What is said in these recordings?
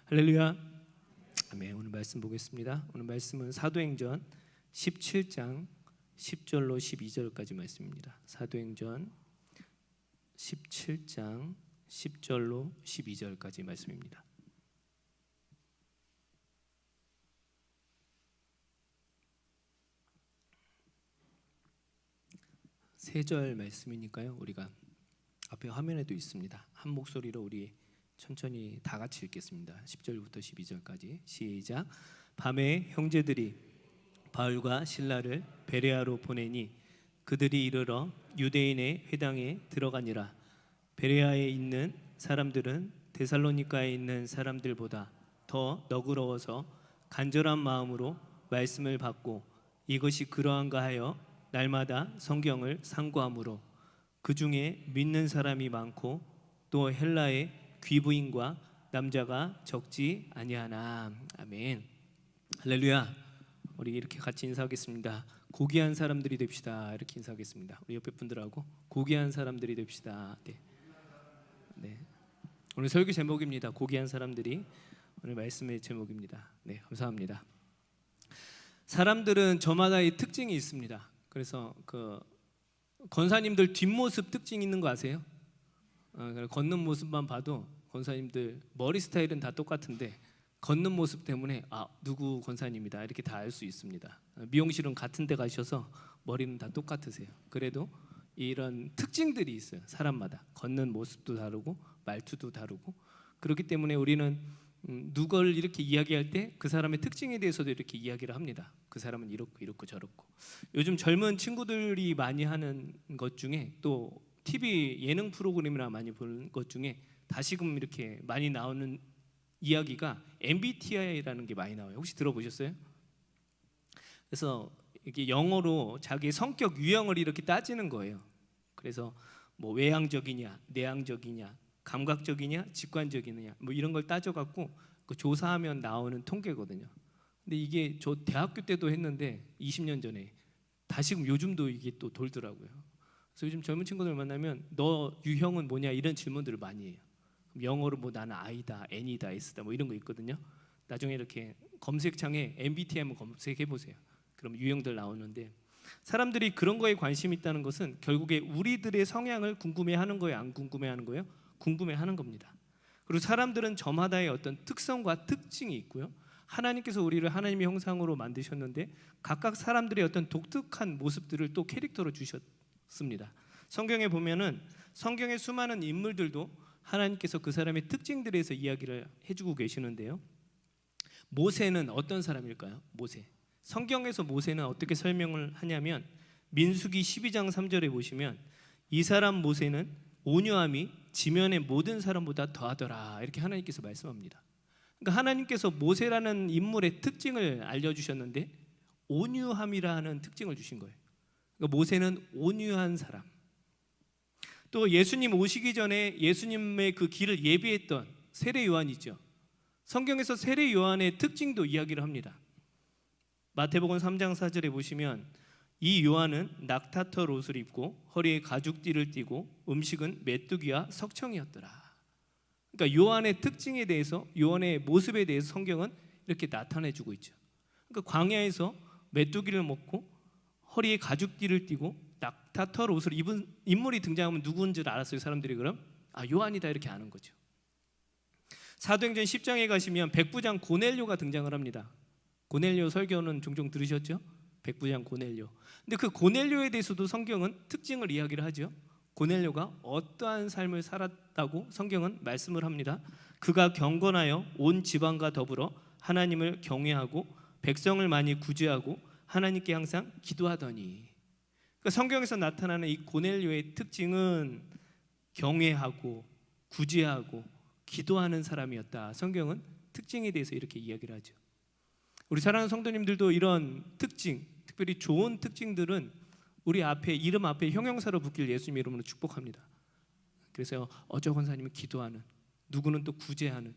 할렐루야. 아멘. 오늘 말씀 보겠습니다. 오늘 말씀은 사도행전 17장 10절로 12절까지 말씀입니다. 사도행전 17장 10절로 12절까지 말씀입니다. 세 절 말씀이니까요. 우리가 앞에 화면에도 있습니다. 한 목소리로 우리 천천히 다 같이 읽겠습니다. 10절부터 12절까지 시작. 밤에 형제들이 바울과 실라를 베레아로 보내니 그들이 이르러 유대인의 회당에 들어가니라. 베레아에 있는 사람들은 데살로니가에 있는 사람들보다 더 너그러워서 간절한 마음으로 말씀을 받고 이것이 그러한가 하여 날마다 성경을 상고하므로 그 중에 믿는 사람이 많고 또 헬라의 귀부인과 남자가 적지 아니하나. 아멘. 할렐루야. 우리 이렇게 같이 인사하겠습니다. 고귀한 사람들이 됩시다. 이렇게 인사하겠습니다. 우리 옆에 분들하고 고귀한 사람들이 됩시다. 네. 오늘 설교 제목입니다. 고귀한 사람들이 오늘 말씀의 제목입니다. 네, 감사합니다. 사람들은 저마다의 특징이 있습니다. 그래서 그 권사님들 뒷모습 특징 있는 거 아세요? 걷는 모습만 봐도 권사님들 머리 스타일은 다 똑같은데 걷는 모습 때문에 누구 권사님이다 이렇게 다 알 수 있습니다. 미용실은 같은 데 가셔서 머리는 다 똑같으세요. 그래도 이런 특징들이 있어요. 사람마다 걷는 모습도 다르고 말투도 다르고 그렇기 때문에 우리는 누구를 이렇게 이야기할 때 그 사람의 특징에 대해서도 이렇게 이야기를 합니다. 그 사람은 이렇고 저렇고. 요즘 젊은 친구들이 많이 하는 것 중에 또 TV 예능 프로그램이나 많이 보는 것 중에 다시금 이렇게 많이 나오는 이야기가 MBTI라는 게 많이 나와요. 혹시 들어보셨어요? 그래서 이게 영어로 자기 성격 유형을 이렇게 따지는 거예요. 그래서 뭐 외향적이냐, 내향적이냐, 감각적이냐, 직관적이냐 뭐 이런 걸 따져갖고 그 조사하면 나오는 통계거든요. 근데 이게 저 대학교 때도 했는데 20년 전에 다시금 요즘도 이게 또 돌더라고요. 그래서 요즘 젊은 친구들 만나면 너 유형은 뭐냐 이런 질문들을 많이 해요. 영어로 뭐 나는 I다, N이다, S다 뭐 이런 거 있거든요. 나중에 이렇게 검색창에 MBTI 한번 검색해 보세요. 그럼 유형들 나오는데 사람들이 그런 거에 관심이 있다는 것은 결국에 우리들의 성향을 궁금해하는 거예요, 안 궁금해하는 거예요? 궁금해하는 겁니다. 그리고 사람들은 저마다의 어떤 특성과 특징이 있고요. 하나님께서 우리를 하나님의 형상으로 만드셨는데 각각 사람들의 어떤 독특한 모습들을 또 캐릭터로 주셨습니다. 성경에 보면은 성경의 수많은 인물들도 하나님께서 그 사람의 특징들에 대해서 이야기를 해주고 계시는데요. 모세는 어떤 사람일까요? 모세. 성경에서 모세는 어떻게 설명을 하냐면 민수기 12장 3절에 보시면 이 사람 모세는 온유함이 지면의 모든 사람보다 더하더라 이렇게 하나님께서 말씀합니다. 그러니까 하나님께서 모세라는 인물의 특징을 알려주셨는데 온유함이라는 특징을 주신 거예요. 그러니까 모세는 온유한 사람. 또 예수님 오시기 전에 예수님의 그 길을 예비했던 세례 요한이죠. 성경에서 세례 요한의 특징도 이야기를 합니다. 마태복음 3장 4절에 보시면 이 요한은 낙타털 옷을 입고 허리에 가죽띠를 띠고 음식은 메뚜기와 석청이었더라. 그러니까 요한의 특징에 대해서 요한의 모습에 대해서 성경은 이렇게 나타내주고 있죠. 그러니까 광야에서 메뚜기를 먹고 허리에 가죽띠를 띠고 낙타털 옷을 입은 인물이 등장하면 누구인 줄 알았어요. 사람들이 그럼 요한이다 이렇게 아는 거죠. 사도행전 10장에 가시면 백부장 고넬료가 등장을 합니다. 고넬료 설교는 종종 들으셨죠? 백부장 고넬료. 근데 그 고넬료에 대해서도 성경은 특징을 이야기를 하죠. 고넬료가 어떠한 삶을 살았다고 성경은 말씀을 합니다. 그가 경건하여 온 지방과 더불어 하나님을 경외하고 백성을 많이 구제하고 하나님께 항상 기도하더니. 그러니까 성경에서 나타나는 이 고넬료의 특징은 경외하고 구제하고 기도하는 사람이었다. 성경은 특징에 대해서 이렇게 이야기를 하죠. 우리 사랑하는 성도님들도 이런 특징, 특별히 좋은 특징들은 우리 앞에 이름 앞에 형용사로 붙길 예수님의 이름으로 축복합니다. 그래서 어저 권사님은 기도하는, 누구는 또 구제하는,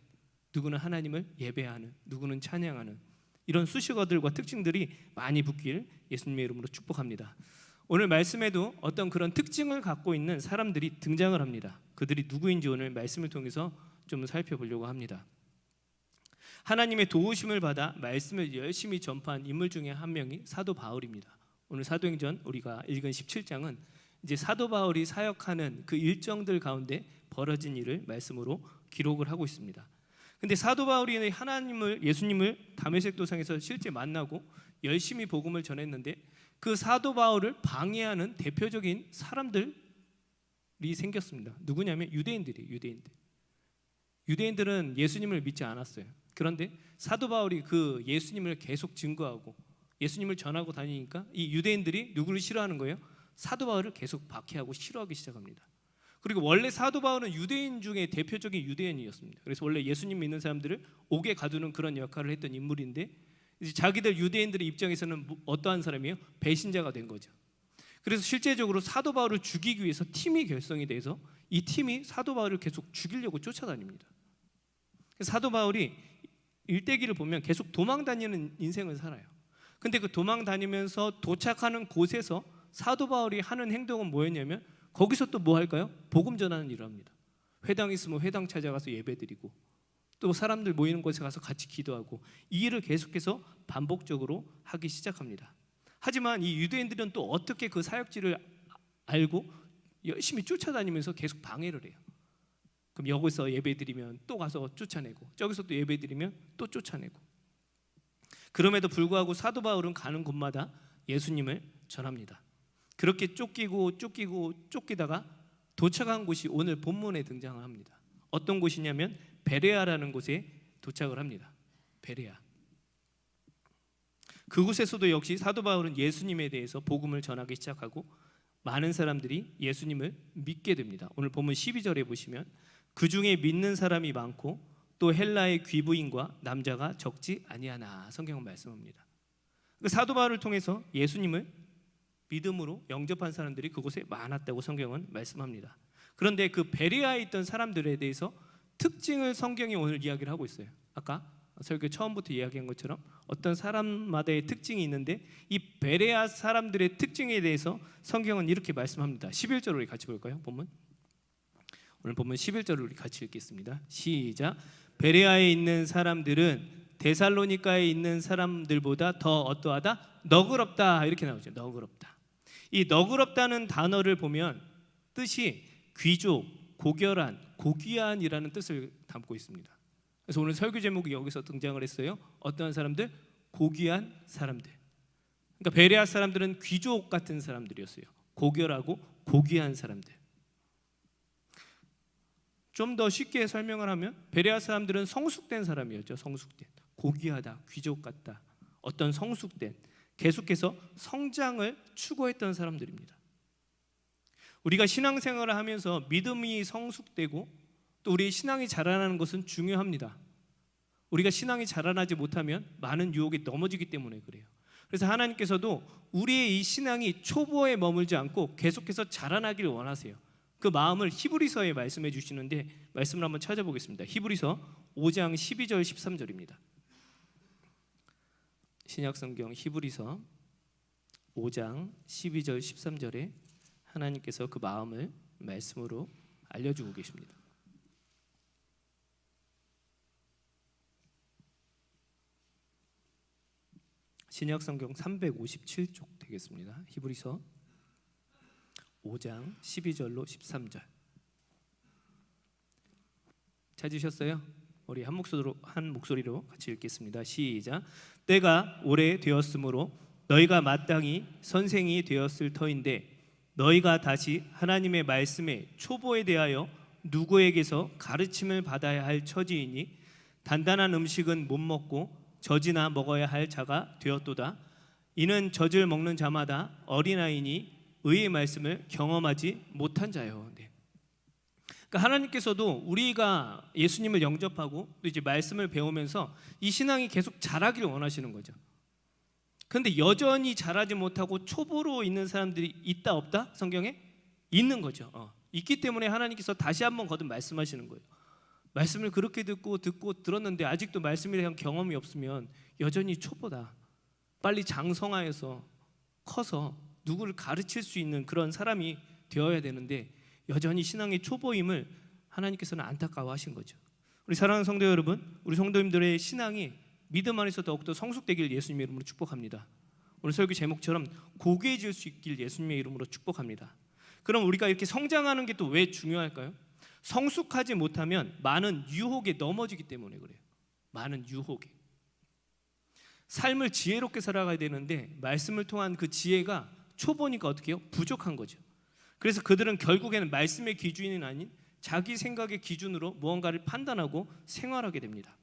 누구는 하나님을 예배하는, 누구는 찬양하는 이런 수식어들과 특징들이 많이 붙길 예수님의 이름으로 축복합니다. 오늘 말씀에도 어떤 그런 특징을 갖고 있는 사람들이 등장을 합니다. 그들이 누구인지 오늘 말씀을 통해서 좀 살펴보려고 합니다. 하나님의 도우심을 받아 말씀을 열심히 전파한 인물 중에 한 명이 사도 바울입니다. 오늘 사도행전 우리가 읽은 17장은 이제 사도 바울이 사역하는 그 일정들 가운데 벌어진 일을 말씀으로 기록을 하고 있습니다. 근데 사도 바울이 예수님을 다메섹 도상에서 실제 만나고 열심히 복음을 전했는데 그 사도 바울을 방해하는 대표적인 사람들이 생겼습니다. 누구냐면 유대인들이에요. 유대인들은 예수님을 믿지 않았어요. 그런데 사도 바울이 그 예수님을 계속 증거하고 예수님을 전하고 다니니까 이 유대인들이 누구를 싫어하는 거예요? 사도 바울을 계속 박해하고 싫어하기 시작합니다. 그리고 원래 사도 바울은 유대인 중에 대표적인 유대인이었습니다. 그래서 원래 예수님 믿는 사람들을 옥에 가두는 그런 역할을 했던 인물인데 이제 자기들 유대인들의 입장에서는 어떠한 사람이에요? 배신자가 된 거죠. 그래서 실제적으로 사도 바울을 죽이기 위해서 팀이 결성이 돼서 이 팀이 사도 바울을 계속 죽이려고 쫓아다닙니다. 사도 바울이 일대기를 보면 계속 도망 다니는 인생을 살아요. 근데 그 도망 다니면서 도착하는 곳에서 사도 바울이 하는 행동은 뭐였냐면 거기서 또 뭐 할까요? 복음 전하는 일을 합니다. 회당 있으면 회당 찾아가서 예배드리고 또 사람들 모이는 곳에 가서 같이 기도하고 이 일을 계속해서 반복적으로 하기 시작합니다. 하지만 이 유대인들은 또 어떻게 그 사역지를 알고 열심히 쫓아다니면서 계속 방해를 해요. 그럼 여기서 예배드리면 또 가서 쫓아내고 저기서 또 예배드리면 또 쫓아내고 그럼에도 불구하고 사도 바울은 가는 곳마다 예수님을 전합니다. 그렇게 쫓기다가 도착한 곳이 오늘 본문에 등장을 합니다. 어떤 곳이냐면 베레아라는 곳에 도착을 합니다. 베레아. 그곳에서도 역시 사도 바울은 예수님에 대해서 복음을 전하기 시작하고 많은 사람들이 예수님을 믿게 됩니다. 오늘 본문 12절에 보시면 그 중에 믿는 사람이 많고 또 헬라의 귀부인과 남자가 적지 아니하나 성경은 말씀합니다. 사도 바울을 통해서 예수님을 믿음으로 영접한 사람들이 그곳에 많았다고 성경은 말씀합니다. 그런데 그 베레아에 있던 사람들에 대해서 특징을 성경이 오늘 이야기를 하고 있어요. 아까 설교 처음부터 이야기한 것처럼 어떤 사람마다의 특징이 있는데 이 베레아 사람들의 특징에 대해서 성경은 이렇게 말씀합니다. 11절을 우리 같이 볼까요? 본문. 오늘 본문 11절을 우리 같이 읽겠습니다. 시작. 베레아에 있는 사람들은 데살로니가에 있는 사람들보다 더 어떠하다? 너그럽다. 이렇게 나오죠. 너그럽다. 이 너그럽다는 단어를 보면 뜻이 귀족, 고결한, 고귀한이라는 뜻을 담고 있습니다. 그래서 오늘 설교 제목이 여기서 등장을 했어요. 어떠한 사람들? 고귀한 사람들. 그러니까 베레아 사람들은 귀족 같은 사람들이었어요. 고결하고 고귀한 사람들. 좀 더 쉽게 설명을 하면 베레아 사람들은 성숙된 사람이었죠. 성숙된, 고귀하다, 귀족 같다, 어떤 성숙된, 계속해서 성장을 추구했던 사람들입니다. 우리가 신앙생활을 하면서 믿음이 성숙되고 또 우리 신앙이 자라나는 것은 중요합니다. 우리가 신앙이 자라나지 못하면 많은 유혹에 넘어지기 때문에 그래요. 그래서 하나님께서도 우리의 이 신앙이 초보에 머물지 않고 계속해서 자라나기를 원하세요. 그 마음을 히브리서에 말씀해 주시는데 말씀을 한번 찾아보겠습니다. 히브리서 5장 12절 13절입니다. 신약성경 히브리서 5장 12절 13절에 하나님께서 그 마음을 말씀으로 알려주고 계십니다. 신약성경 357쪽 되겠습니다. 히브리서 5장 12절로 13절 찾으셨어요? 우리 한 목소리로 같이 읽겠습니다. 시작. 때가 오래 되었으므로 너희가 마땅히 선생이 되었을 터인데 너희가 다시 하나님의 말씀의 초보에 대하여 누구에게서 가르침을 받아야 할 처지이니 단단한 음식은 못 먹고 젖이나 먹어야 할 자가 되었도다. 이는 젖을 먹는 자마다 어린아이니 의의 말씀을 경험하지 못한 자요. 네. 그러니까 하나님께서도 우리가 예수님을 영접하고 또 이제 말씀을 배우면서 이 신앙이 계속 자라기를 원하시는 거죠. 그런데 여전히 자라지 못하고 초보로 있는 사람들이 있다 없다? 성경에 있는 거죠. 있기 때문에 하나님께서 다시 한번 거듭 말씀하시는 거예요. 말씀을 그렇게 듣고 들었는데 아직도 말씀에 대한 경험이 없으면 여전히 초보다. 빨리 장성하여서 커서 누구를 가르칠 수 있는 그런 사람이 되어야 되는데 여전히 신앙의 초보임을 하나님께서는 안타까워하신 거죠. 우리 사랑하는 성도 여러분, 우리 성도님들의 신앙이 믿음 안에서 더욱더 성숙되길 예수님의 이름으로 축복합니다. 오늘 설교 제목처럼 고귀해질 수 있길 예수님의 이름으로 축복합니다. 그럼 우리가 이렇게 성장하는 게 또 왜 중요할까요? 성숙하지 못하면 많은 유혹에 넘어지기 때문에 그래요. 많은 유혹에. 삶을 지혜롭게 살아가야 되는데 말씀을 통한 그 지혜가 초보니까 어떻게 해요? 부족한 거죠. 그래서 그들은 결국에는 말씀의 기준이 아닌 자기 생각의 기준으로 무언가를 판단하고 생활하게 됩니다.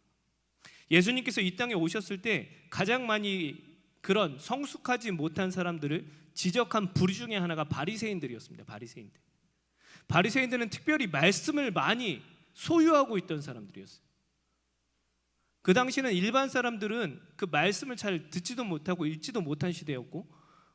예수님께서 이 땅에 오셨을 때 가장 많이 그런 성숙하지 못한 사람들을 지적한 부류 중에 하나가 바리새인들이었습니다. 바리새인들은 특별히 말씀을 많이 소유하고 있던 사람들이었어요. 그 당시에는 일반 사람들은 그 말씀을 잘 듣지도 못하고 읽지도 못한 시대였고,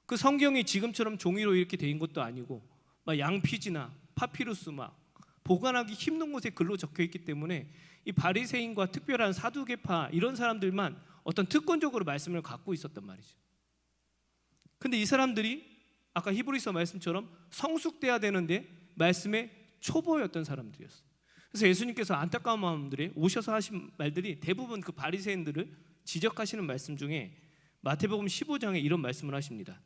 그 성경이 지금처럼 종이로 이렇게 된 것도 아니고 막 양피지나 파피루스 막 보관하기 힘든 곳에 글로 적혀 있기 때문에 이 바리새인과 특별한 사두개파 이런 사람들만 어떤 특권적으로 말씀을 갖고 있었단 말이죠. 근데 이 사람들이 아까 히브리서 말씀처럼 성숙돼야 되는데 말씀의 초보였던 사람들이었어요. 그래서 예수님께서 안타까운 마음들에 오셔서 하신 말들이 대부분 그 바리새인들을 지적하시는 말씀 중에 마태복음 15장에 이런 말씀을 하십니다.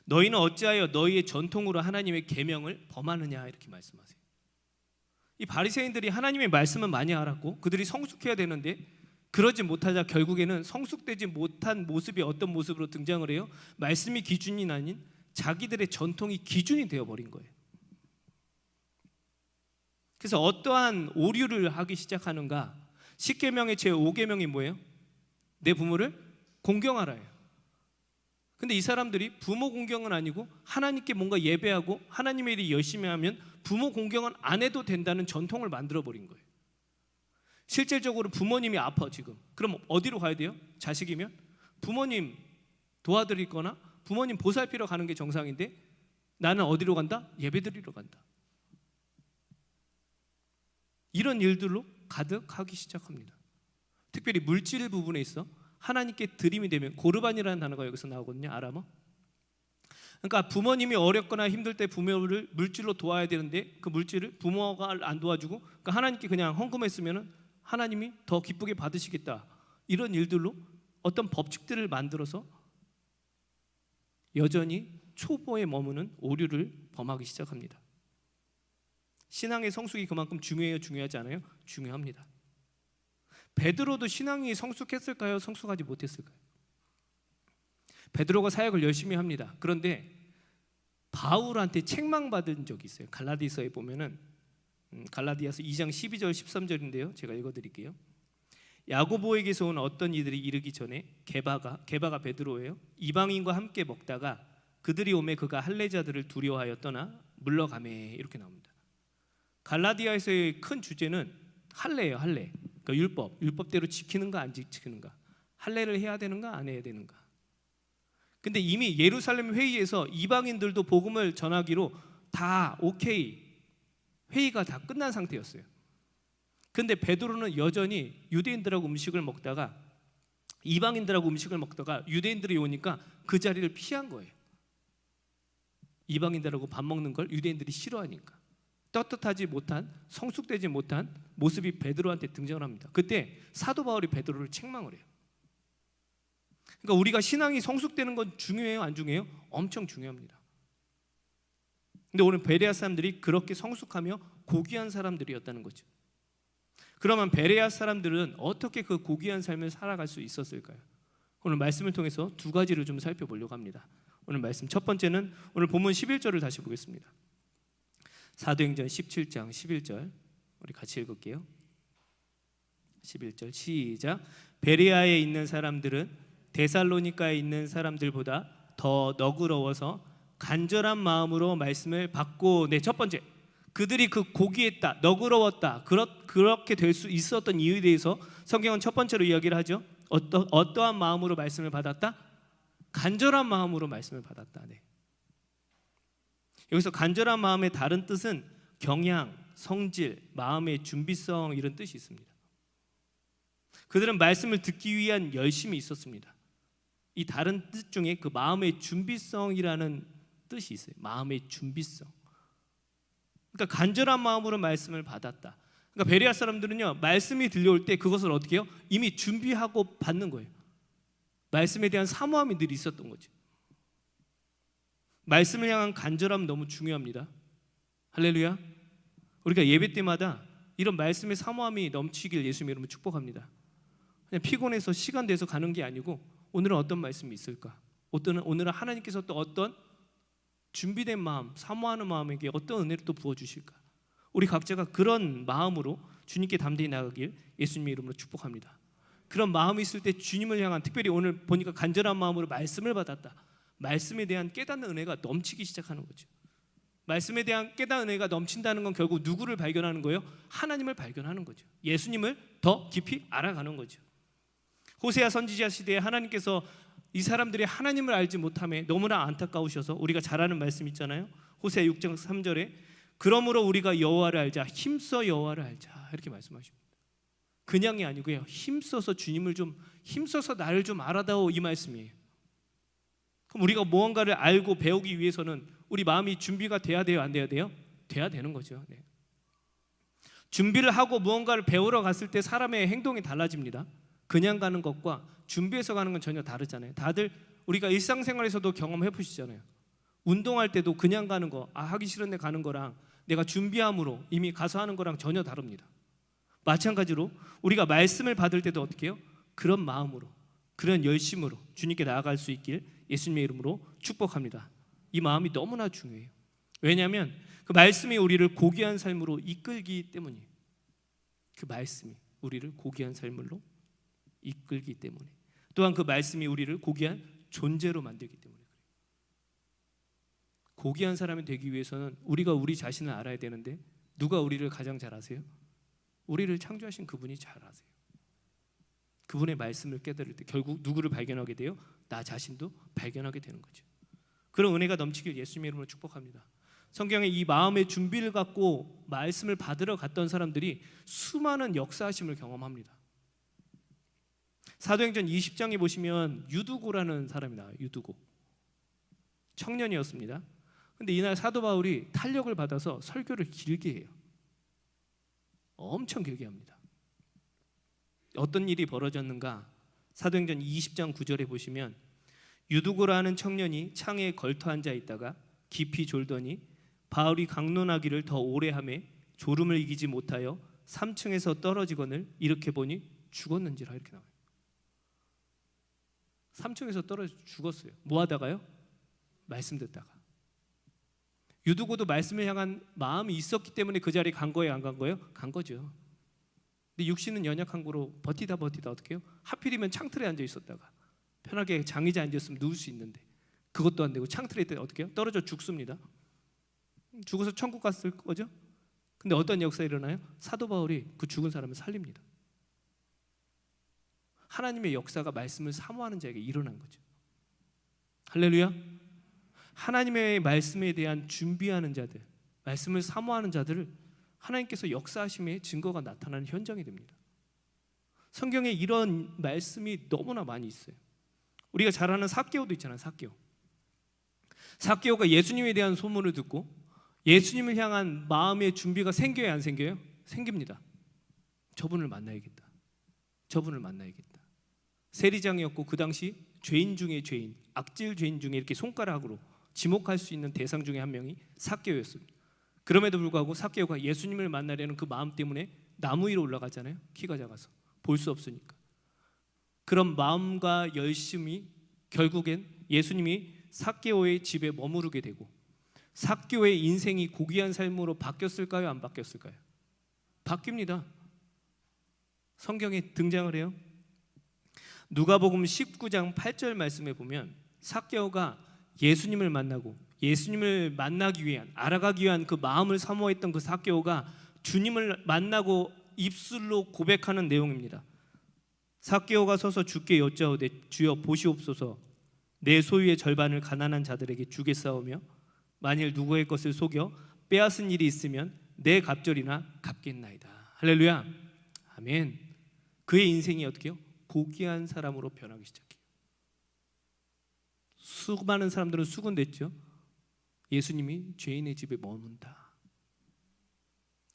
너희는 어찌하여 너희의 전통으로 하나님의 계명을 범하느냐, 이렇게 말씀하세요. 이 바리새인들이 하나님의 말씀은 많이 알았고 그들이 성숙해야 되는데 그러지 못하자 결국에는 성숙되지 못한 모습이 어떤 모습으로 등장을 해요? 말씀이 기준이 아닌 자기들의 전통이 기준이 되어버린 거예요. 그래서 어떠한 오류를 하기 시작하는가? 10계명의 제5계명이 뭐예요? 내 부모를 공경하라예요. 근데 이 사람들이 부모 공경은 아니고 하나님께 뭔가 예배하고 하나님의 일을 열심히 하면 부모 공경은 안 해도 된다는 전통을 만들어버린 거예요. 실질적으로 부모님이 아파 지금. 그럼 어디로 가야 돼요? 자식이면 부모님 도와드리거나 부모님 보살피러 가는 게 정상인데 나는 어디로 간다? 예배드리러 간다. 이런 일들로 가득하기 시작합니다. 특별히 물질 부분에 있어 하나님께 드림이 되면 고르반이라는 단어가 여기서 나오거든요. 아람어. 그러니까 부모님이 어렵거나 힘들 때 부모를 물질로 도와야 되는데 그 물질을 부모가 안 도와주고 그러니까 하나님께 그냥 헌금했으면 하나님이 더 기쁘게 받으시겠다. 이런 일들로 어떤 법칙들을 만들어서 여전히 초보에 머무는 오류를 범하기 시작합니다. 신앙의 성숙이 그만큼 중요해요? 중요하지 않아요? 중요합니다. 베드로도 신앙이 성숙했을까요? 성숙하지 못했을까요? 베드로가 사역을 열심히 합니다. 그런데 바울한테 책망받은 적이 있어요. 갈라디아서에 보면은 갈라디아서 2장 12절 13절인데요. 제가 읽어드릴게요. 야고보에게서 온 어떤 이들이 이르기 전에 게바가 베드로예요. 이방인과 함께 먹다가 그들이 오매 그가 할례자들을 두려워하여 떠나 물러가매, 이렇게 나옵니다. 갈라디아에서의 큰 주제는 할례예요. 할례. 그러니까 율법대로 지키는가 안 지키는가, 할례를 해야 되는가 안 해야 되는가. 근데 이미 예루살렘 회의에서 이방인들도 복음을 전하기로 다 오케이, 회의가 다 끝난 상태였어요. 근데 베드로는 여전히 유대인들하고 음식을 먹다가 이방인들하고 음식을 먹다가 유대인들이 오니까 그 자리를 피한 거예요. 이방인들하고 밥 먹는 걸 유대인들이 싫어하니까. 떳떳하지 못한, 성숙되지 못한 모습이 베드로한테 등장을 합니다. 그때 사도 바울이 베드로를 책망을 해요. 그러니까 우리가 신앙이 성숙되는 건 중요해요? 안 중요해요? 엄청 중요합니다. 근데 오늘 베레아 사람들이 그렇게 성숙하며 고귀한 사람들이었다는 거죠. 그러면 베레아 사람들은 어떻게 그 고귀한 삶을 살아갈 수 있었을까요? 오늘 말씀을 통해서 두 가지를 좀 살펴보려고 합니다. 오늘 말씀 첫 번째는 오늘 본문 11절을 다시 보겠습니다. 사도행전 17장 11절 우리 같이 읽을게요. 11절 시작. 베레아에 있는 사람들은 데살로니가에 있는 사람들보다 더 너그러워서 간절한 마음으로 말씀을 받고, 첫 번째, 그들이 그 고귀했다, 너그러웠다, 그렇게 될 수 있었던 이유에 대해서 성경은 첫 번째로 이야기를 하죠. 어떠한 마음으로 말씀을 받았다? 간절한 마음으로 말씀을 받았다. 여기서 간절한 마음의 다른 뜻은 경향, 성질, 마음의 준비성, 이런 뜻이 있습니다. 그들은 말씀을 듣기 위한 열심이 있었습니다. 이 다른 뜻 중에 그 마음의 준비성이라는 뜻이 있어요. 마음의 준비성. 그러니까 간절한 마음으로 말씀을 받았다. 그러니까 베레아 사람들은요, 말씀이 들려올 때 그것을 어떻게 해요? 이미 준비하고 받는 거예요. 말씀에 대한 사모함이 늘 있었던 거죠. 말씀을 향한 간절함 너무 중요합니다. 할렐루야. 우리가 예배 때마다 이런 말씀의 사모함이 넘치길 예수님 이름으로 축복합니다. 그냥 피곤해서 시간 내서 가는 게 아니고 오늘은 어떤 말씀이 있을까? 오늘은 하나님께서 또 어떤 준비된 마음, 사모하는 마음에게 어떤 은혜를 또 부어주실까? 우리 각자가 그런 마음으로 주님께 담대히 나가길 예수님의 이름으로 축복합니다. 그런 마음이 있을 때 주님을 향한, 특별히 오늘 보니까 간절한 마음으로 말씀을 받았다, 말씀에 대한 깨닫는 은혜가 넘치기 시작하는 거죠. 말씀에 대한 깨닫는 은혜가 넘친다는 건 결국 누구를 발견하는 거예요? 하나님을 발견하는 거죠. 예수님을 더 깊이 알아가는 거죠. 호세아 선지자 시대에 하나님께서 이 사람들이 하나님을 알지 못함에 너무나 안타까우셔서, 우리가 잘 아는 말씀 있잖아요. 호세아 6장 3절에 그러므로 우리가 여호와를 알자, 힘써 여호와를 알자, 이렇게 말씀하십니다. 그냥이 아니고요, 힘써서 주님을 좀, 힘써서 나를 좀 알아다오, 이 말씀이에요. 그럼 우리가 무언가를 알고 배우기 위해서는 우리 마음이 준비가 돼야 돼요, 안 돼야 돼요? 돼야 되는 거죠. 네. 준비를 하고 무언가를 배우러 갔을 때 사람의 행동이 달라집니다. 그냥 가는 것과 준비해서 가는 건 전혀 다르잖아요. 다들 우리가 일상생활에서도 경험해 보시잖아요. 운동할 때도 그냥 가는 거, 하기 싫은데 가는 거랑 내가 준비함으로 이미 가서 하는 거랑 전혀 다릅니다. 마찬가지로 우리가 말씀을 받을 때도 어떻게 해요? 그런 마음으로, 그런 열심으로 주님께 나아갈 수 있길 예수님의 이름으로 축복합니다. 이 마음이 너무나 중요해요. 왜냐하면 그 말씀이 우리를 고귀한 삶으로 이끌기 때문이에요. 그 말씀이 우리를 고귀한 삶으로 이끌기 때문에, 또한 그 말씀이 우리를 고귀한 존재로 만들기 때문에 그래요. 고귀한 사람이 되기 위해서는 우리가 우리 자신을 알아야 되는데, 누가 우리를 가장 잘 아세요? 우리를 창조하신 그분이 잘 아세요. 그분의 말씀을 깨달을 때 결국 누구를 발견하게 돼요? 나 자신도 발견하게 되는 거죠. 그런 은혜가 넘치길 예수님의 이름으로 축복합니다. 성경에 이 마음의 준비를 갖고 말씀을 받으러 갔던 사람들이 수많은 역사하심을 경험합니다. 사도행전 20장에 보시면 유두고라는 사람이 나와요. 유두고 청년이었습니다. 근데 이날 사도 바울이 탄력을 받아서 설교를 길게 해요. 엄청 길게 합니다. 어떤 일이 벌어졌는가? 사도행전 20장 9절에 보시면 유두고라는 청년이 창에 걸터 앉아 있다가 깊이 졸더니 바울이 강론하기를 더 오래 하매 졸음을 이기지 못하여 3층에서 떨어지거늘 이렇게 보니 죽었는지라, 이렇게 나와요. 3층에서 떨어져 죽었어요. 뭐 하다가요? 말씀 듣다가. 유두고도 말씀을 향한 마음이 있었기 때문에 그 자리에 간 거예요, 안 간 거예요? 간 거죠. 근데 육신은 연약한 거로 버티다 어떻게 해요? 하필이면 창틀에 앉아 있었다가 편하게 장의자 앉았으면 누울 수 있는데 그것도 안 되고 창틀에 어떻게 해요? 떨어져 죽습니다. 죽어서 천국 갔을 거죠. 근데 어떤 역사가 일어나요? 사도 바울이 그 죽은 사람을 살립니다. 하나님의 역사가 말씀을 사모하는 자에게 일어난 거죠. 할렐루야. 하나님의 말씀에 대한 준비하는 자들, 말씀을 사모하는 자들을 하나님께서 역사하심의 증거가 나타나는 현장이 됩니다. 성경에 이런 말씀이 너무나 많이 있어요. 우리가 잘 아는 삭개오도 있잖아요. 삭개오가 예수님에 대한 소문을 듣고 예수님을 향한 마음의 준비가 생겨야 안 생겨요? 생깁니다. 저분을 만나야겠다. 세리장이었고 그 당시 죄인 중에 죄인, 악질 죄인 중에 이렇게 손가락으로 지목할 수 있는 대상 중에 한 명이 삭개오였습니다. 그럼에도 불구하고 삭개오가 예수님을 만나려는 그 마음 때문에 나무 위로 올라가잖아요. 키가 작아서 볼 수 없으니까. 그런 마음과 열심이 결국엔 예수님이 삭개오의 집에 머무르게 되고 삭개오의 인생이 고귀한 삶으로 바뀌었을까요? 안 바뀌었을까요? 바뀝니다. 성경에 등장을 해요. 누가복음 19장 8절 말씀에 보면 삭개오가 예수님을 만나고 예수님을 만나기 위한, 알아가기 위한 그 마음을 사모했던 그 삭개오가 주님을 만나고 입술로 고백하는 내용입니다. 삭개오가 서서 주께 여짜오되 주여 보시옵소서, 내 소유의 절반을 가난한 자들에게 주겠사오며 만일 누구의 것을 속여 빼앗은 일이 있으면 내 갑절이나 갚겠나이다. 할렐루야. 아멘. 그의 인생이 어떻게 해요? 고귀한 사람으로 변하기 시작해요. 수많은 사람들은 수군댔죠. 예수님이 죄인의 집에 머문다.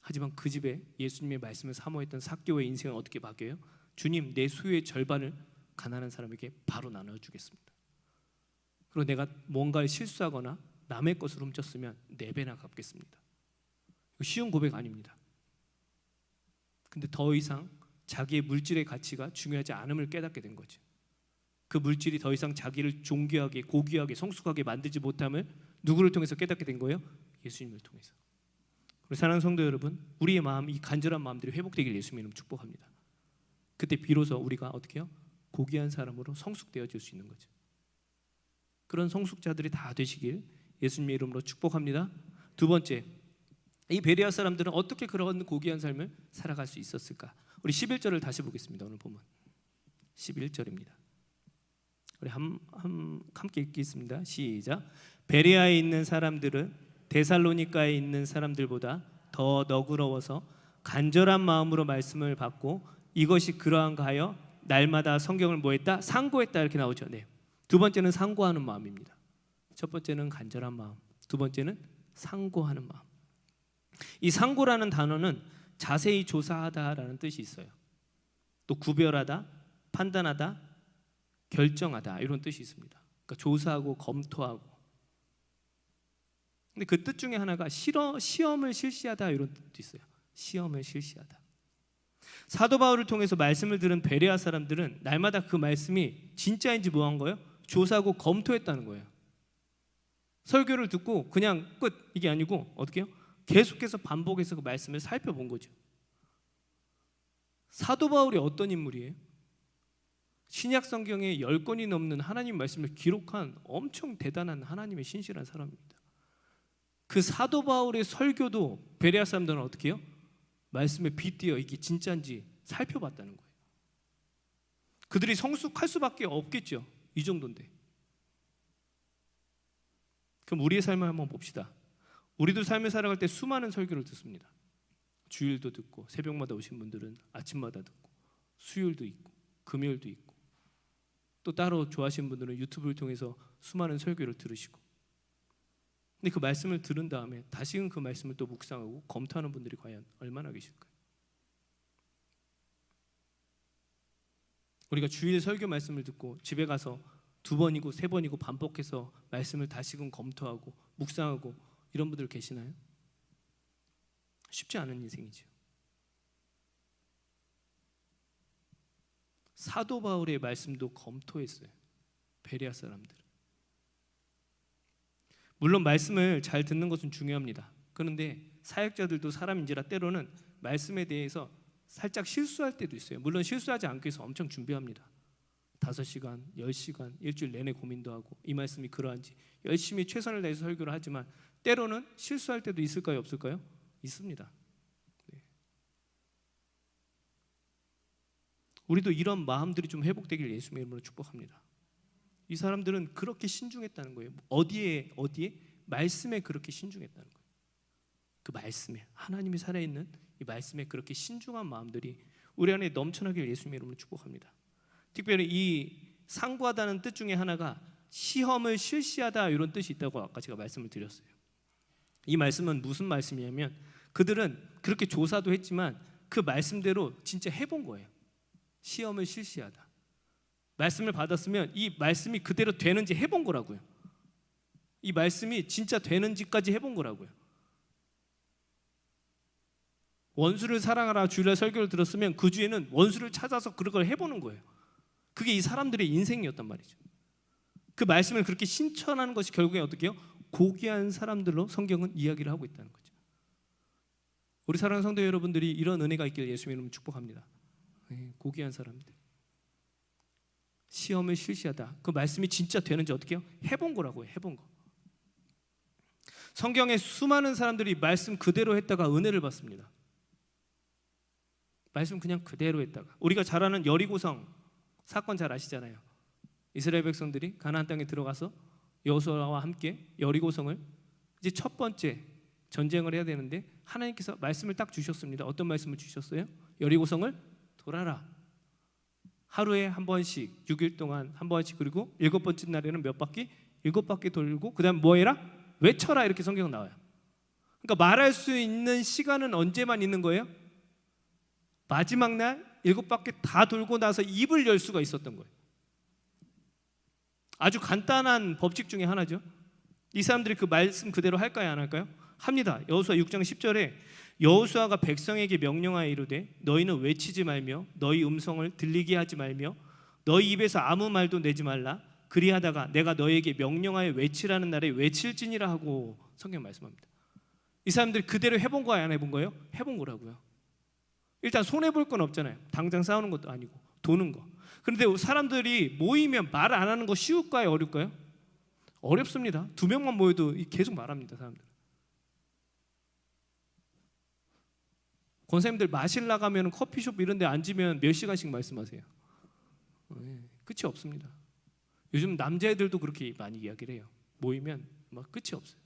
하지만 그 집에 예수님의 말씀을 사모했던 삭개오의 인생은 어떻게 바뀌어요? 주님, 내 수요의 절반을 가난한 사람에게 바로 나눠주겠습니다. 그리고 내가 뭔가를 실수하거나 남의 것을 훔쳤으면 4배나 갚겠습니다. 쉬운 고백 아닙니다. 근데 더 이상 자기의 물질의 가치가 중요하지 않음을 깨닫게 된 거죠. 그 물질이 더 이상 자기를 존귀하게, 고귀하게, 성숙하게 만들지 못함을 누구를 통해서 깨닫게 된 거예요? 예수님을 통해서. 우리 사랑하는 성도 여러분, 우리의 마음, 이 간절한 마음들이 회복되길 예수님의 이름으로 축복합니다. 그때 비로소 우리가 어떻게 해요? 고귀한 사람으로 성숙되어질 수 있는 거죠. 그런 성숙자들이 다 되시길 예수님의 이름으로 축복합니다. 두 번째, 이 베레아 사람들은 어떻게 그런 고귀한 삶을 살아갈 수 있었을까? 우리 11절을 다시 보겠습니다. 오늘 보면 11절입니다. 우리 함께 읽겠습니다. 시작. 베레아에 있는 사람들은 데살로니가에 있는 사람들보다 더 너그러워서 간절한 마음으로 말씀을 받고 이것이 그러한가 하여 날마다 성경을 뭐했다? 상고했다 이렇게 나오죠. 네. 두 번째는 상고하는 마음입니다. 첫 번째는 간절한 마음, 두 번째는 상고하는 마음. 이 상고라는 단어는 자세히 조사하다라는 뜻이 있어요. 또 구별하다, 판단하다, 결정하다 이런 뜻이 있습니다. 그러니까 조사하고 검토하고. 근데 그 뜻 중에 하나가 시험을 실시하다 이런 뜻도 있어요. 시험을 실시하다. 사도 바울을 통해서 말씀을 들은 베레아 사람들은 날마다 그 말씀이 진짜인지 뭐 한 거예요? 조사하고 검토했다는 거예요. 설교를 듣고 그냥 끝 이게 아니고 어떻게 해요? 계속해서 반복해서 그 말씀을 살펴본 거죠. 사도 바울이 어떤 인물이에요? 신약 성경에 10권이 넘는 하나님 말씀을 기록한 엄청 대단한 하나님의 신실한 사람입니다. 그 사도 바울의 설교도 베레아 사람들은 어떻게 해요? 말씀에 빗대어 이게 진짜인지 살펴봤다는 거예요. 그들이 성숙할 수밖에 없겠죠. 이 정도인데. 그럼 우리의 삶을 한번 봅시다. 우리도 삶을 살아갈 때 수많은 설교를 듣습니다. 주일도 듣고 새벽마다 오신 분들은 아침마다 듣고 수요일도 있고 금요일도 있고 또 따로 좋아하시는 분들은 유튜브를 통해서 수많은 설교를 들으시고 근데 그 말씀을 들은 다음에 다시금 그 말씀을 또 묵상하고 검토하는 분들이 과연 얼마나 계실까요? 우리가 주일 설교 말씀을 듣고 집에 가서 2번이고 3번이고 반복해서 말씀을 다시금 검토하고 묵상하고 이런 분들 계시나요? 쉽지 않은 인생이죠. 사도 바울의 말씀도 검토했어요. 베레아 사람들. 물론 말씀을 잘 듣는 것은 중요합니다. 그런데 사역자들도 사람인지라 때로는 말씀에 대해서 살짝 실수할 때도 있어요. 물론 실수하지 않기 위해서 엄청 준비합니다. 5시간, 10시간, 일주일 내내 고민도 하고 이 말씀이 그러한지 열심히 최선을 다해서 설교를 하지만 때로는 실수할 때도 있을까요? 없을까요? 있습니다. 네. 우리도 이런 마음들이 좀 회복되길 예수님의 이름으로 축복합니다. 이 사람들은 그렇게 신중했다는 거예요. 어디에? 말씀에 그렇게 신중했다는 거예요. 그 말씀에 하나님이 살아있는 이 말씀에 그렇게 신중한 마음들이 우리 안에 넘쳐나길 예수님의 이름으로 축복합니다. 특별히 이 상고하다는 뜻 중에 하나가 시험을 실시하다 이런 뜻이 있다고 아까 제가 말씀을 드렸어요. 이 말씀은 무슨 말씀이냐면 그들은 그렇게 조사도 했지만 그 말씀대로 진짜 해본 거예요. 시험을 실시하다. 말씀을 받았으면 이 말씀이 그대로 되는지 해본 거라고요. 이 말씀이 진짜 되는지까지 해본 거라고요. 원수를 사랑하라 주일날 설교를 들었으면 그 주에는 원수를 찾아서 그걸 해보는 거예요. 그게 이 사람들의 인생이었단 말이죠. 그 말씀을 그렇게 신천하는 것이 결국에 어떻게 해요? 고귀한 사람들로 성경은 이야기를 하고 있다는 거죠. 우리 사랑하는 성도 여러분들이 이런 은혜가 있길 예수님의 이름으로 축복합니다. 고귀한 사람들. 시험을 실시하다. 그 말씀이 진짜 되는지 어떻게 해요? 해본 거라고요. 해본 거. 성경에 수많은 사람들이 말씀 그대로 했다가 은혜를 받습니다. 말씀 그냥 그대로 했다가 우리가 잘 아는 여리고성 사건 잘 아시잖아요. 이스라엘 백성들이 가나안 땅에 들어가서 여호수아와 함께 여리고성을 이제 첫 번째 전쟁을 해야 되는데 하나님께서 말씀을 딱 주셨습니다. 어떤 말씀을 주셨어요? 여리고성을 돌아라. 하루에 한 번씩 6일 동안 한 번씩 그리고 7번째 날에는 몇 바퀴? 7바퀴 돌고 그 다음 뭐 해라? 외쳐라 이렇게 성경 나와요. 그러니까 말할 수 있는 시간은 언제만 있는 거예요? 마지막 날 7바퀴 다 돌고 나서 입을 열 수가 있었던 거예요. 아주 간단한 법칙 중에 하나죠. 이 사람들이 그 말씀 그대로 할까요, 안 할까요? 합니다. 여호수아 6장 10절에 여호수아가 백성에게 명령하여 이르되 너희는 외치지 말며 너희 음성을 들리게 하지 말며 너희 입에서 아무 말도 내지 말라. 그리하다가 내가 너희에게 명령하여 외치라는 날에 외칠지니라 하고 성경 말씀합니다. 이 사람들이 그대로 해본 거야, 안 해본 거예요? 해본 거라고요. 일단 손해볼 건 없잖아요. 당장 싸우는 것도 아니고 도는 거. 그런데 사람들이 모이면 말 안 하는 거 쉬울까요, 어려울까요? 어렵습니다. 2명만 모여도 계속 말합니다, 사람들. 권사님들 마실 나가면 커피숍 이런 데 앉으면 몇 시간씩 말씀하세요. 끝이 없습니다. 요즘 남자애들도 그렇게 많이 이야기를 해요. 모이면 막 끝이 없어요.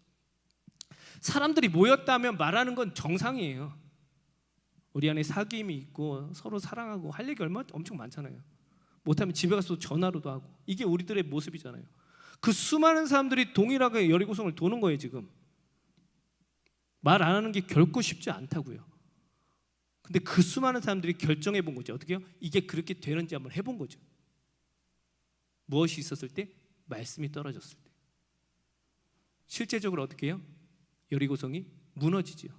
사람들이 모였다면 말하는 건 정상이에요. 우리 안에 사귐이 있고 서로 사랑하고 할 얘기 얼마나 엄청 많잖아요. 못하면 집에 가서 전화로도 하고. 이게 우리들의 모습이잖아요. 그 수많은 사람들이 동일하게 여리고성을 도는 거예요. 지금 말 안 하는 게 결코 쉽지 않다고요. 근데 그 수많은 사람들이 결정해 본 거죠. 어떻게 해요? 이게 그렇게 되는지 한번 해본 거죠. 무엇이 있었을 때? 말씀이 떨어졌을 때. 실제적으로 어떻게 해요? 여리고성이 무너지지요.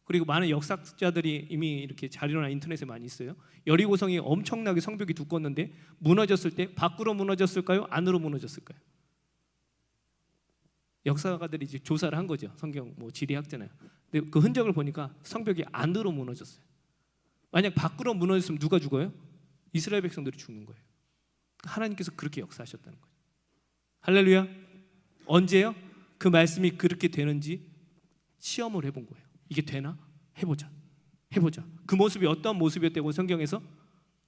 그리고 많은 역사자들이 이미 이렇게 자료나 인터넷에 많이 있어요. 여리고성이 엄청나게 성벽이 두꺼웠는데 무너졌을 때 밖으로 무너졌을까요? 안으로 무너졌을까요? 역사가들이 이제 조사를 한 거죠. 성경 뭐 지리학잖아요. 근데 그 흔적을 보니까 성벽이 안으로 무너졌어요. 만약 밖으로 무너졌으면 누가 죽어요? 이스라엘 백성들이 죽는 거예요. 하나님께서 그렇게 역사하셨다는 거죠. 할렐루야. 언제요? 그 말씀이 그렇게 되는지 시험을 해본 거예요. 이게 되나? 해보자. 그 모습이 어떤 모습이었다고 성경에서?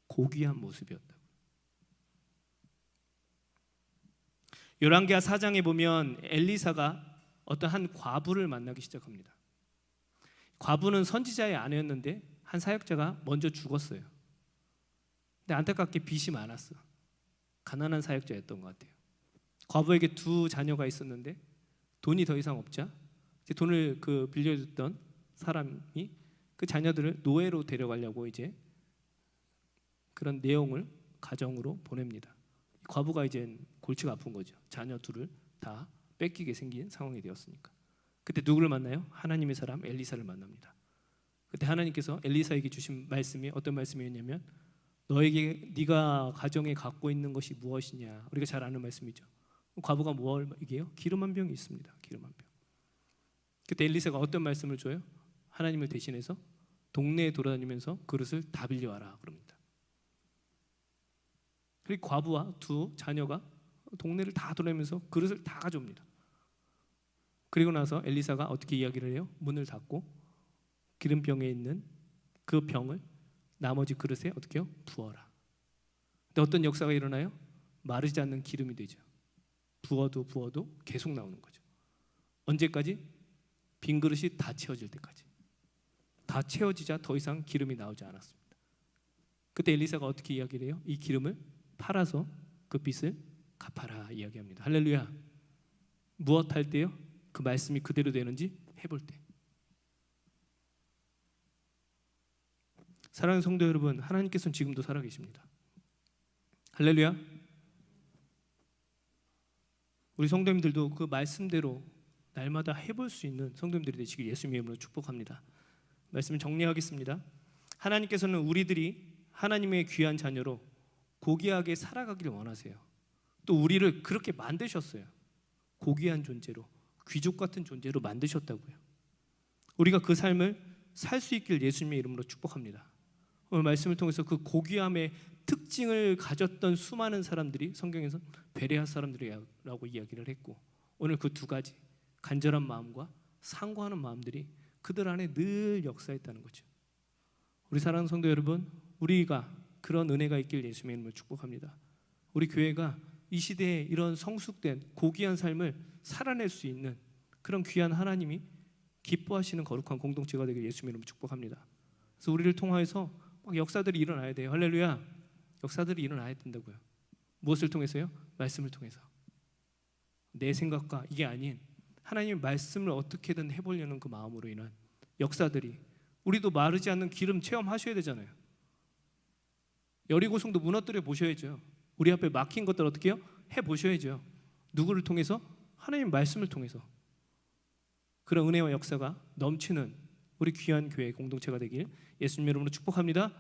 고귀한 모습이었다고. 열왕기하 4장에 보면 엘리사가 어떤 한 과부를 만나기 시작합니다. 과부는 선지자의 아내였는데 한 사역자가 먼저 죽었어요. 근데 안타깝게 빚이 많았어. 가난한 사역자였던 것 같아요. 과부에게 2 자녀가 있었는데 돈이 더 이상 없자 이제 돈을 빌려줬던 사람이 그 자녀들을 노예로 데려가려고 이제 그런 내용을 가정으로 보냅니다. 과부가 이제 골치가 아픈 거죠. 자녀 2를 다 뺏기게 생긴 상황이 되었으니까. 그때 누구를 만나요? 하나님의 사람 엘리사를 만납니다. 그때 하나님께서 엘리사에게 주신 말씀이 어떤 말씀이었냐면 너에게 네가 가정에 갖고 있는 것이 무엇이냐. 우리가 잘 아는 말씀이죠. 과부가 뭘 얘기해요? 기름 한 병이 있습니다. 기름 한 병. 그때 엘리사가 어떤 말씀을 줘요? 하나님을 대신해서 동네에 돌아다니면서 그릇을 다 빌려와라 그럽니다. 그리고 과부와 2 자녀가 동네를 다 돌아다니면서 그릇을 다 가져옵니다. 그리고 나서 엘리사가 어떻게 이야기를 해요? 문을 닫고 기름병에 있는 그 병을 나머지 그릇에 어떻게 해요? 부어라. 근데 어떤 역사가 일어나요? 마르지 않는 기름이 되죠. 부어도 계속 나오는 거죠. 언제까지? 빈 그릇이 다 채워질 때까지. 다 채워지자 더 이상 기름이 나오지 않았습니다. 그때 엘리사가 어떻게 이야기를 해요? 이 기름을 팔아서 그 빚을 갚아라 이야기합니다. 할렐루야. 무엇 할 때요? 그 말씀이 그대로 되는지 해볼 때. 사랑하는 성도 여러분, 하나님께서는 지금도 살아계십니다. 할렐루야. 우리 성도님들도 그 말씀대로 날마다 해볼 수 있는 성도님들이 되시길 예수님의 이름으로 축복합니다. 말씀을 정리하겠습니다. 하나님께서는 우리들이 하나님의 귀한 자녀로 고귀하게 살아가기를 원하세요. 또 우리를 그렇게 만드셨어요. 고귀한 존재로, 귀족 같은 존재로 만드셨다고요. 우리가 그 삶을 살 수 있길 예수님의 이름으로 축복합니다. 오늘 말씀을 통해서 그 고귀함의 특징을 가졌던 수많은 사람들이 성경에서 베레아 사람들이라고 이야기를 했고, 오늘 그 2가지 간절한 마음과 상고하는 마음들이 그들 안에 늘 역사했다는 거죠. 우리 사랑하는 성도 여러분, 우리가 그런 은혜가 있길 예수님의 이름으로 축복합니다. 우리 교회가 이 시대에 이런 성숙된 고귀한 삶을 살아낼 수 있는 그런 귀한 하나님이 기뻐하시는 거룩한 공동체가 되길 예수님의 이름으로 축복합니다. 그래서 우리를 통하여서 막 역사들이 일어나야 돼요. 할렐루야. 역사들이 일어나야 된다고요. 무엇을 통해서요? 말씀을 통해서. 내 생각과 이게 아닌 하나님의 말씀을 어떻게든 해보려는 그 마음으로 인한 역사들이, 우리도 마르지 않는 기름 체험하셔야 되잖아요. 여리고성도 무너뜨려 보셔야죠. 우리 앞에 막힌 것들 어떻게 해요? 해보셔야죠. 누구를 통해서? 하나님의 말씀을 통해서. 그런 은혜와 역사가 넘치는 우리 귀한 교회 공동체가 되길 예수님 이름으로 축복합니다.